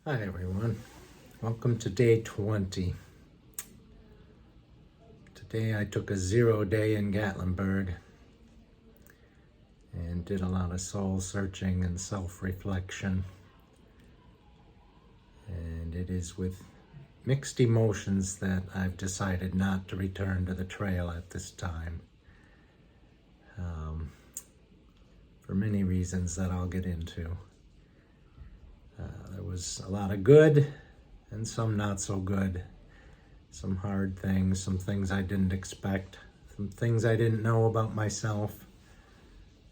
Hi everyone, welcome to day 20. Today I took a 0 day in Gatlinburg and did a lot of soul searching and self-reflection, and it is with mixed emotions that I've decided not to return to the trail at this time, for many reasons that I'll get into. There was a lot of good and some not so good. Some hard things, some things I didn't expect, some things I didn't know about myself.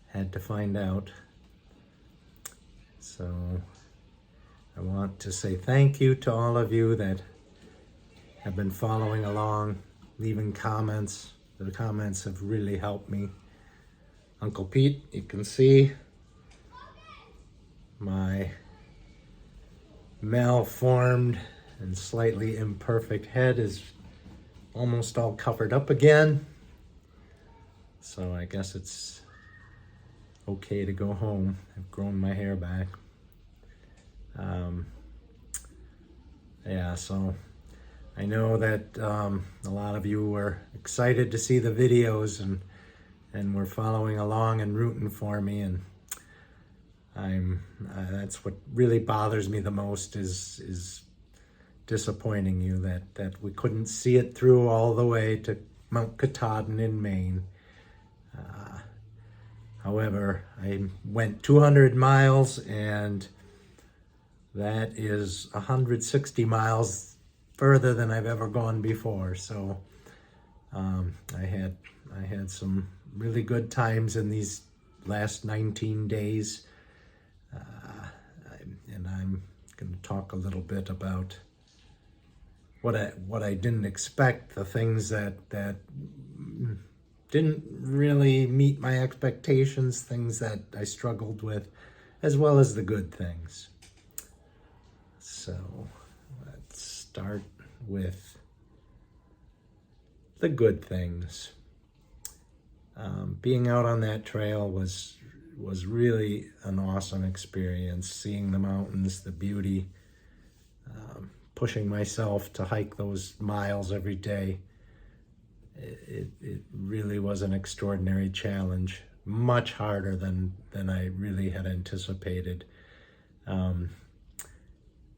Had to find out. So I want to say thank you to all of you that have been following along, leaving comments. The comments have really helped me. Uncle Pete, you can see my malformed and slightly imperfect head is almost all covered up again. So I guess it's okay to go home. I've grown my hair back. So I know that a lot of you were excited to see the videos and were following along and rooting for me, and that's what really bothers me the most is disappointing you that we couldn't see it through all the way to Mount Katahdin in Maine. However, I went 200 miles, and that is 160 miles further than I've ever gone before. So I had some really good times in these last 19 days. And I'm going to talk a little bit about what I didn't expect, the things that didn't really meet my expectations, things that I struggled with, as well as the good things. So let's start with the good things. Being out on that trail was really an awesome experience, seeing the mountains, the beauty, pushing myself to hike those miles every day. It really was an extraordinary challenge, much harder than I really had anticipated.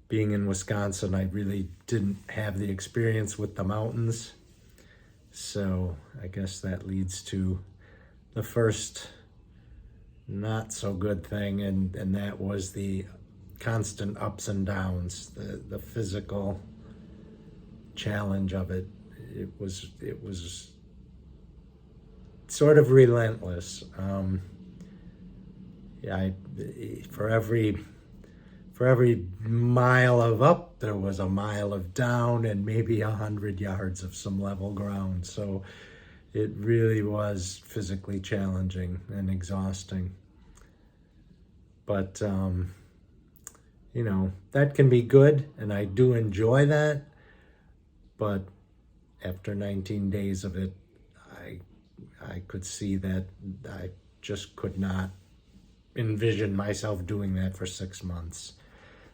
Being in Wisconsin, I really didn't have the experience with the mountains. So I guess that leads to the first not so good thing, and that was the constant ups and downs, the physical challenge of it. It was sort of relentless. For every mile of up, there was a mile of down, and maybe 100 yards of some level ground. So it really was physically challenging and exhausting. But that can be good, and I do enjoy that. But after 19 days of it, I could see that I just could not envision myself doing that for 6 months.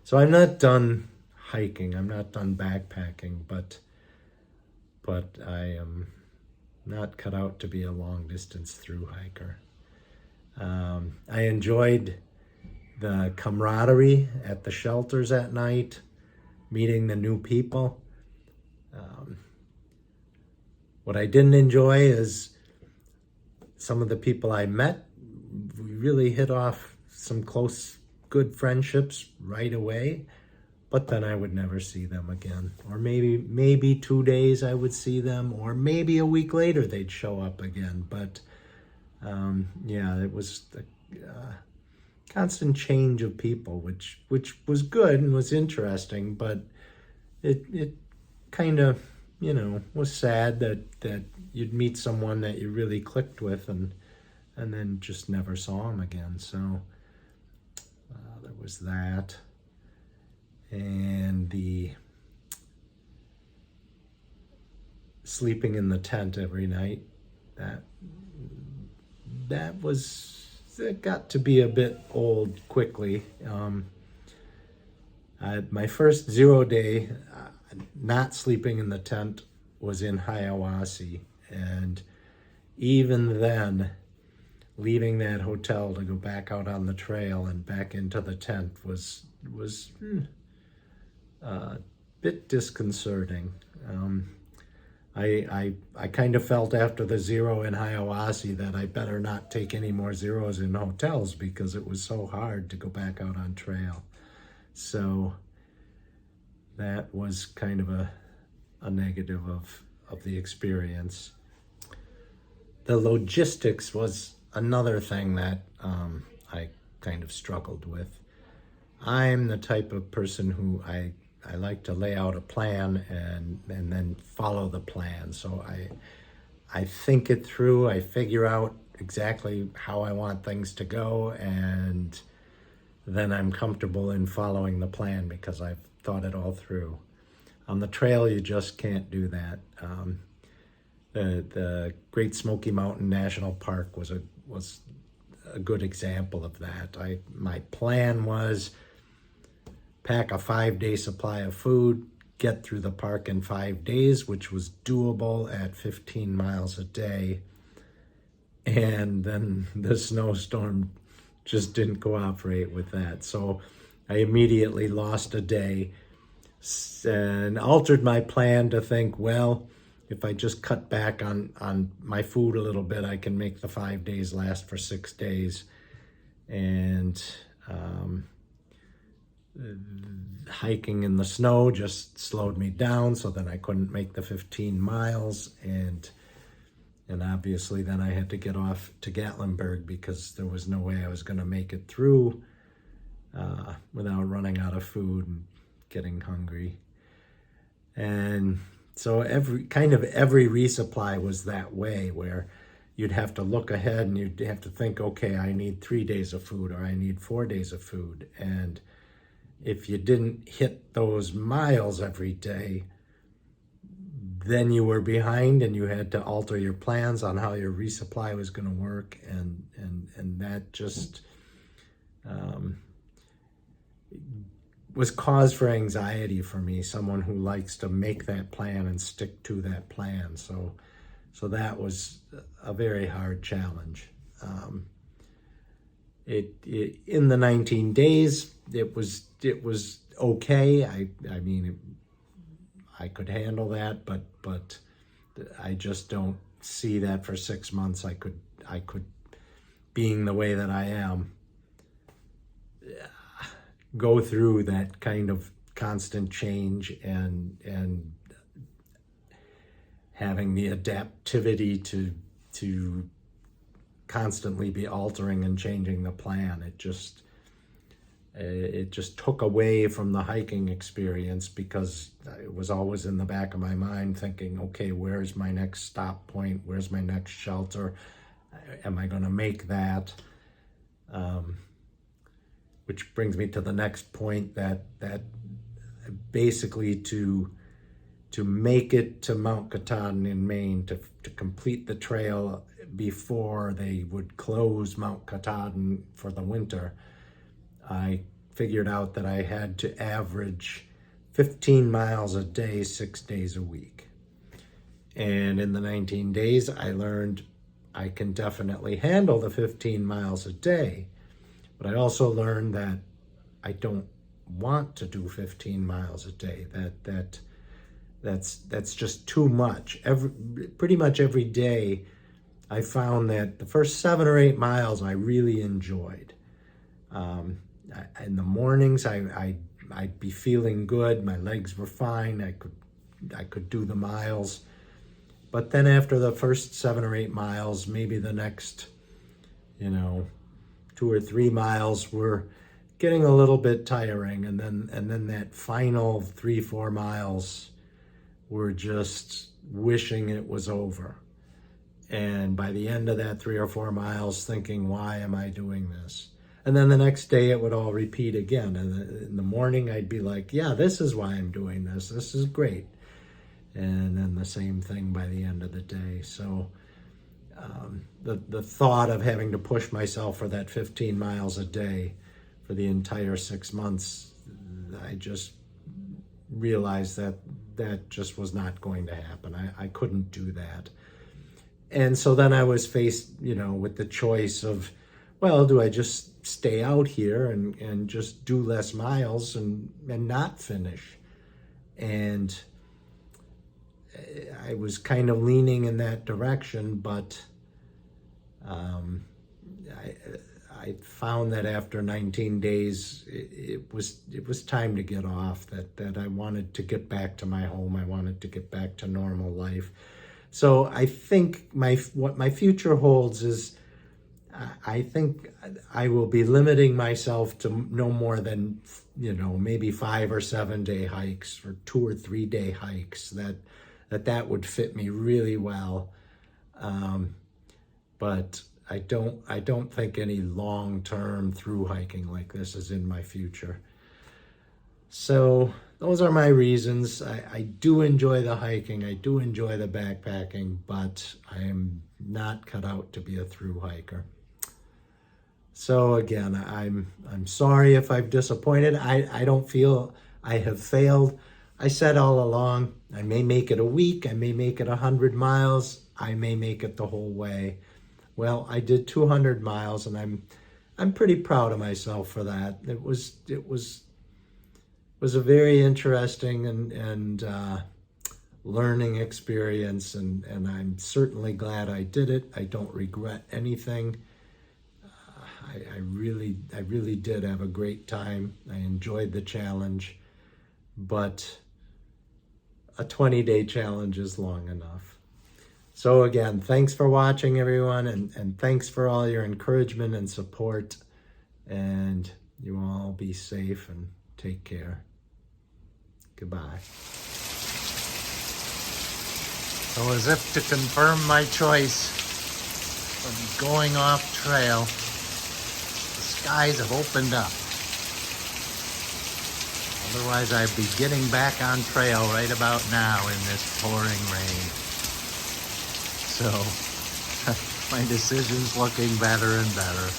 So I'm not done hiking, I'm not done backpacking, but I am not cut out to be a long distance through hiker. I enjoyed the camaraderie at the shelters at night, meeting the new people. What I didn't enjoy is some of the people I met. We really hit off some close, good friendships right away, but then I would never see them again. Or maybe 2 days I would see them, or maybe a week later they'd show up again. But it was the constant change of people, which was good and was interesting, but it kind of was sad that you'd meet someone that you really clicked with and then just never saw them again. So there was that, and the sleeping in the tent every night. It got to be a bit old quickly. My first 0 day, not sleeping in the tent, was in Hiawassee. And even then, leaving that hotel to go back out on the trail and back into the tent was a bit disconcerting. I kind of felt after the 0 in Hiawassee that I better not take any more 0s in hotels because it was so hard to go back out on trail. So that was kind of a negative of the experience. The logistics was another thing that I kind of struggled with. I'm the type of person who I like to lay out a plan and then follow the plan. So I think it through, I figure out exactly how I want things to go, and then I'm comfortable in following the plan because I've thought it all through. On the trail, you just can't do that. The Great Smoky Mountain National Park was a good example of that. My plan was pack a 5-day supply of food, get through the park in 5 days, which was doable at 15 miles a day. And then the snowstorm just didn't cooperate with that. So I immediately lost a day and altered my plan to think, well, if I just cut back on my food a little bit, I can make the 5 days last for 6 days. And hiking in the snow just slowed me down, so then I couldn't make the 15 miles. And obviously then I had to get off to Gatlinburg because there was no way I was going to make it through without running out of food and getting hungry. And so every resupply was that way, where you'd have to look ahead and you'd have to think, okay, I need 3 days of food or I need 4 days of food. And if you didn't hit those miles every day, then you were behind and you had to alter your plans on how your resupply was going to work. And that just was cause for anxiety for me, someone who likes to make that plan and stick to that plan. So that was a very hard challenge. In the 19 days, it was okay. I mean, I could handle that, but I just don't see that for 6 months. I could, being the way that I am, go through that kind of constant change and having the adaptivity to constantly be altering and changing the plan. It just took away from the hiking experience because it was always in the back of my mind thinking, okay, where's my next stop point? Where's my next shelter? Am I going to make that? Which brings me to the next point, that basically to make it to Mount Katahdin in Maine, to complete the trail before they would close Mount Katahdin for the winter, I figured out that I had to average 15 miles a day, 6 days a week. And in the 19 days, I learned I can definitely handle the 15 miles a day. But I also learned that I don't want to do 15 miles a day. That's just too much. Pretty much every day, I found that the first 7 or 8 miles I really enjoyed. In the mornings, I'd be feeling good. My legs were fine. I could do the miles. But then after the first 7 or 8 miles, maybe the next, 2 or 3 miles were getting a little bit tiring, and then that final 3-4 miles were just wishing it was over. And by the end of that 3 or 4 miles, thinking, why am I doing this? And then the next day it would all repeat again. And in the morning I'd be like, yeah, this is why I'm doing this. This is great. And then the same thing by the end of the day. So the thought of having to push myself for that 15 miles a day for the entire 6 months, I just realized that that just was not going to happen. I couldn't do that. And so then I was faced, with the choice of, well, do I just stay out here and just do less miles and not finish? And I was kind of leaning in that direction, but I found that after 19 days, it was time to get off, that I wanted to get back to my home. I wanted to get back to normal life. So I think what my future holds is, I think I will be limiting myself to no more than, maybe 5 or 7 day hikes, or 2 or 3 day hikes. That would fit me really well. But I don't think any long-term through hiking like this is in my future. So those are my reasons. I do enjoy the hiking. I do enjoy the backpacking, but I am not cut out to be a through hiker. So again, I'm sorry if I've disappointed. I don't feel I have failed. I said all along, I may make it a week. I may make it 100 miles. I may make it the whole way. Well, I did 200 miles, and I'm pretty proud of myself for that. It was a very interesting and learning experience, and I'm certainly glad I did it. I don't regret anything. I really did have a great time. I enjoyed the challenge, but a 20-day challenge is long enough. So again, thanks for watching, everyone, and thanks for all your encouragement and support. And you all be safe and take care. Goodbye. So as if to confirm my choice of going off trail, the skies have opened up. Otherwise, I'd be getting back on trail right about now in this pouring rain. So my decision's looking better and better.